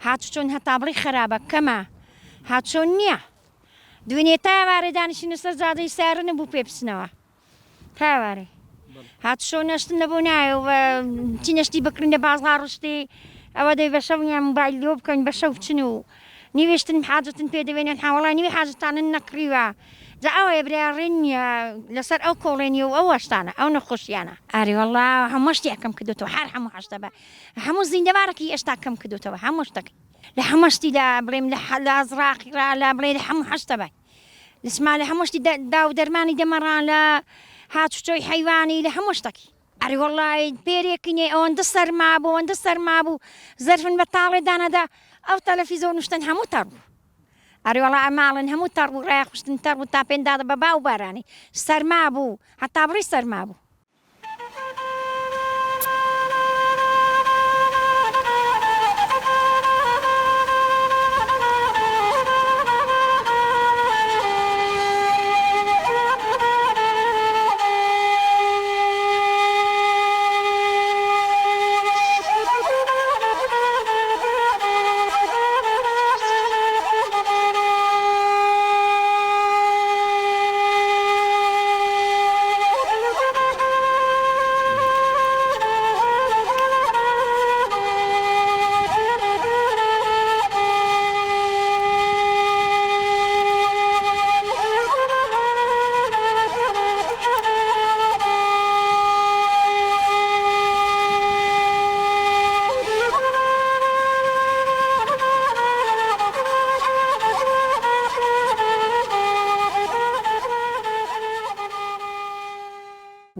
هاتچۆن هەتابڵی خراپە کەمە هاتچۆن نییە دوێنێ تاوارێ دانیشتنە سەر جادەی سارە نەبوو پێ بچنەوە تاوارێ هاتشۆ نەشتن نەبوو نایە چی نەشتی بکردن لە بازار ڕشتی ئەوە دەی بە شەویان موبایل لۆ بکەین بە شەو بچن و نیوێشتن حاجتن پێ دەوێنێن هاوڵای نیوی حاجتانن نەکڕیوە جا ئەوەیە برێڕێن نییە لەسەر ئەو کۆڵێنی و ئەو وەشتانە ئەو نەخۆشیانە ئاری وەڵا هەموو شتی ئەکەم کردوتەوە هەر هەموو هەشتە بە هەموو زیندەبارێکی ئێشتا کەم کردوتەوە هەموو شتەکەی لە هەموو شتی لا بڵێم لە ئازراقیرا لا بڵێ لە هەموو هەشتە بە لەسما لە هەموو شتی دا و دەرمانی دەمەڕان لە هاتوچۆی حیوانی لە هەموو شتێکی ئەری وەڵای پێرێکنێ ئەوەندە سەرما بوو ئەوەندە سەرما بوو زەرفن بە تاڵێ دانەدا ئەو تەلەڤیزۆن نوشتن هەموو تەڕ بوو ئەری وەڵای ماڵن هەموو تەڕ بوو ڕای خوشتن تەڕ بوو تا پێندادە بە باو بارانی سەرما بوو هەتا بڕی سەرما بوو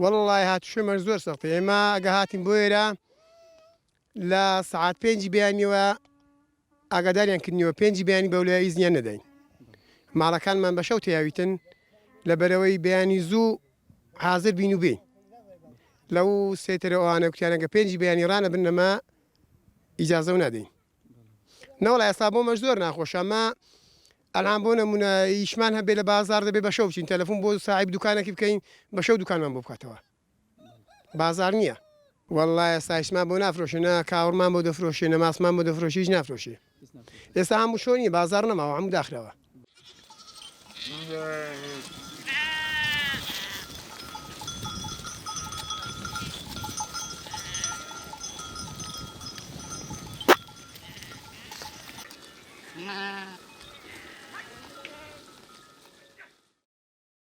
وەڵڵای هاتوشێمە زۆر سەختە ئێمە ئەگە هاتین بۆ ئێرە لە سەعات 5 بەیانیەوە ئاگاداریان کردنیوە 5 بەیانی بەولای ئیزنیان نەدەین ماڵەکانمان بە شەو تیاویتن لەبەرەوەی بەیانی زوو حازر بین و بین لەو سێتەرە ئەوانە کوتیانەگە 5 بەیانی ڕانە بنەما ئیجازە و نادەین نەوەڵای ئێستا بۆمە زۆر ناخۆش ئەمە ئەلان بۆ نمونە ئیشمان هەبێ لە بازار دەبێ بە شەو بچین تەلەفۆن بۆ ساحیب دوکانێکی بکەین بە شەو دوکانمان بۆ بکاتەوە بازار نییە وەڵڵای ئێستا ئیشمان بۆ نافرۆشێنە کاوڕمان بۆ دەفرۆشێنە ماسمان بۆ دەفرۆشی هیچ نافرۆشێ ئێستا هەموو شۆ نیە بازار نەماوە هەموو داخرەوە